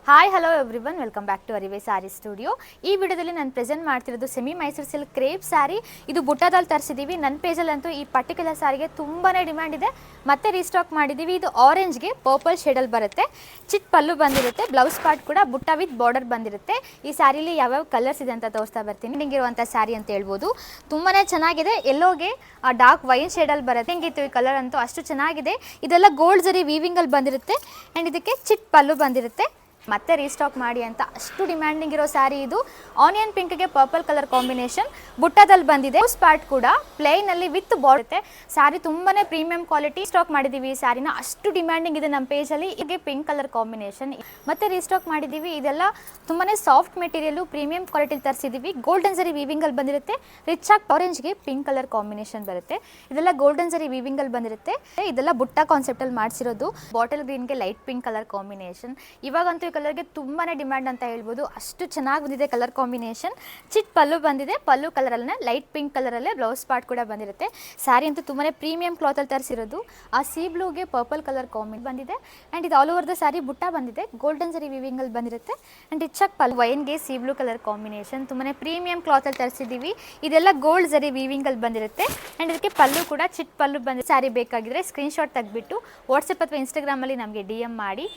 Hi hello everyone welcome back to Arive saree studio. ಈ ವಿಡಿಯೋದಲ್ಲಿ ನಾನು ಪ್ರೆಸೆಂಟ್ ಮಾಡ್ತಿರೋದು semi Mysore silk crepe saree. ಇದು ಬುಟ್ಟಾದಲ್ಲಿ ತರಿಸಿದ್ದೀವಿ. ನನ್ನ ಪೇಜಲ್ಲಂತೂ ಈ ಪರ್ಟಿಕ್ಯುಲರ್ ಸ್ಯಾರಿಗೆ ತುಂಬಾ ಡಿಮ್ಯಾಂಡ್ ಇದೆ, ಮತ್ತೆ ರೀಸ್ಟಾಕ್ ಮಾಡಿದ್ದೀವಿ. ಇದು ಆರೆಂಜ್ಗೆ ಪರ್ಪಲ್ ಶೇಡಲ್ಲಿ ಬರುತ್ತೆ, ಚಿಟ್ ಪಲ್ಲು ಬಂದಿರುತ್ತೆ, ಬ್ಲೌಸ್ ಪಾರ್ಟ್ ಕೂಡ ಬುಟ್ಟ ವಿತ್ ಬಾರ್ಡರ್ ಬಂದಿರುತ್ತೆ. ಈ ಸ್ಯಾರಿಲಿ ಯಾವ್ಯಾವ ಕಲರ್ಸ್ ಇದೆ ಅಂತ ತೋರಿಸ್ತಾ ಬರ್ತೀನಿ. ನಿಂಗಿರುವಂಥ ಸ್ಯಾರಿ ಅಂತ ಹೇಳ್ಬೋದು. ತುಂಬಾ ಚೆನ್ನಾಗಿದೆ. ಎಲ್ಲೋಗೆ ಡಾರ್ಕ್ ವೈನ್ ಶೇಡಲ್ಲಿ ಬರುತ್ತೆ. ಹಿಂಗಿತ್ತು ಈ ಕಲರ್ ಅಂತೂ ಅಷ್ಟು ಚೆನ್ನಾಗಿದೆ. ಇದೆಲ್ಲ ಗೋಲ್ಡ್ ಜರಿ ವೀವಿಂಗಲ್ಲಿ ಬಂದಿರುತ್ತೆ ಆ್ಯಂಡ್ ಇದಕ್ಕೆ ಚಿಟ್ ಪಲ್ಲು ಬಂದಿರುತ್ತೆ. ಮತ್ತೆ ರೀಸ್ಟಾಕ್ ಮಾಡಿ ಅಂತ ಅಷ್ಟು ಡಿಮ್ಯಾಂಡಿಂಗ್ ಇರೋ ಸ್ಯಾರಿ ಇದು. ಆನಿಯನ್ ಪಿಂಕ್ಗೆ ಪರ್ಪಲ್ ಕಲರ್ ಕಾಂಬಿನೇಷನ್ ಬುಟ್ಟದಲ್ಲಿ ಬಂದಿದೆ. ಪಾರ್ಟ್ ಕೂಡ ಪ್ಲೇನ್ ಅಲ್ಲಿ ವಿತ್ ಬಾರ್ಡರ್. ಸ್ಯಾರಿ ತುಂಬಾನೇ ಪ್ರೀಮಿಯಂ ಕ್ವಾಲಿಟಿ. ಸ್ಟಾಕ್ ಮಾಡಿದೀವಿ ಈ ಸ್ಯಾರಿನ, ಅಷ್ಟು ಡಿಮ್ಯಾಂಡಿಂಗ್ ಇದೆ ನಮ್ಮ ಪೇಜ್ ಅಲ್ಲಿ. ಹೀಗೆ ಪಿಂಕ್ ಕಲರ್ ಕಾಂಬಿನೇಷನ್ ಮತ್ತೆ ರೀಸ್ಟಾಕ್ ಮಾಡಿದೀವಿ. ಇದೆಲ್ಲ ತುಂಬಾನೇ ಸಾಫ್ಟ್ ಮೆಟೀರಿಯಲ್, ಪ್ರೀಮಿಯಂ ಕ್ವಾಲಿಟಿ ತರಿಸಿದೀವಿ. ಗೋಲ್ಡನ್ ಜರಿ ವೀವಿಂಗ್ ಅಲ್ಲಿ ಬಂದಿರುತ್ತೆ. ರಿಚ್ ಆಗಿ ಆರೆಂಜ್ಗೆ ಪಿಂಕ್ ಕಲರ್ ಕಾಂಬಿನೇಷನ್ ಬರುತ್ತೆ. ಇದೆಲ್ಲ ಗೋಲ್ಡನ್ ಜರಿ ವೀವಿಂಗ್ ಅಲ್ಲಿ ಬಂದಿರುತ್ತೆ. ಇದೆಲ್ಲ ಬುಟ್ಟ ಕಾನ್ಸೆಪ್ಟ್ ಅಲ್ಲಿ ಮಾಡಿಸಿರೋದು. ಬಾಟಲ್ ಗ್ರೀನ್ಗೆ ಲೈಟ್ ಪಿಂಕ್ ಕಲರ್ ಕಾಂಬಿನೇಷನ್. ಇವಾಗಂತೂ ಕಲರ್ಗೆ ತುಂಬಾನೇ ಡಿಮ್ಯಾಂಡ್ ಅಂತ ಹೇಳ್ಬೋದು. ಅಷ್ಟು ಚೆನ್ನಾಗಿ ಬಂದಿದೆ ಕಲರ್ ಕಾಂಬಿನೇಷನ್. ಚಿಟ್ ಪಲ್ಲು ಬಂದಿದೆ, ಪಲ್ಲು ಕಲರ್ ಅಲ್ಲೇ ಲೈಟ್ ಪಿಂಕ್ ಕಲರ್ ಅಲ್ಲೇ ಬ್ಲೌಸ್ ಪಾರ್ಟ್ ಕೂಡ ಬಂದಿರುತ್ತೆ. ಸ್ಯಾರಿ ಅಂತೂ ತುಂಬಾನೇ ಪ್ರೀಮಿಯಂ ಕ್ಲಾತ್ ಅಲ್ಲಿ ತರಿಸಿರೋದು. ಆ ಸಿ ಬ್ಲೂಗೆ ಪರ್ಪಲ್ ಕಲರ್ ಕಾಂಬಿನೇಷನ್ ಬಂದಿದೆ ಅಂಡ್ ಇದು all over the saree butta ಬಂದಿದೆ. ಗೋಲ್ಡನ್ ಜರಿ ವಿವಿಂಗ್ ಅಲ್ಲಿ ಬಂದಿರುತ್ತೆ ಅಂಡ್ ರಿಚ್ ಪಲ್ಲು ವೈನ್ಗೆ ಸಿ ಬ್ಲೂ ಕಲರ್ ಕಾಂಬಿನೇಷನ್. ತುಂಬಾನೇ ಪ್ರೀಮಿಯಂ ಕ್ಲಾತ್ ಅಲ್ಲಿ ತರಿಸಿದೀವಿ. ಇದೆಲ್ಲ ಗೋಲ್ಡ್ ಜರಿ ವಿವಿಂಗ್ ಅಲ್ಲಿ ಬಂದಿರುತ್ತೆ ಅಂಡ್ ಇದಕ್ಕೆ ಪಲ್ಲು ಕೂಡ ಚಿಟ್ ಪಲ್ಲು ಬಂದಿದೆ. ಸ್ಯಾರಿ ಬೇಕಾಗಿದ್ರೆ ಸ್ಕ್ರೀನ್ ಶಾಟ್ ತೆಗೆದ್ಬಿಟ್ಟು ವಾಟ್ಸ್ಆಪ್ ಅಥವಾ ಇನ್ಸ್ಟಾಗ್ರಾಮ್ ಅಲ್ಲಿ ನಮಗೆ DM ಮಾಡಿ.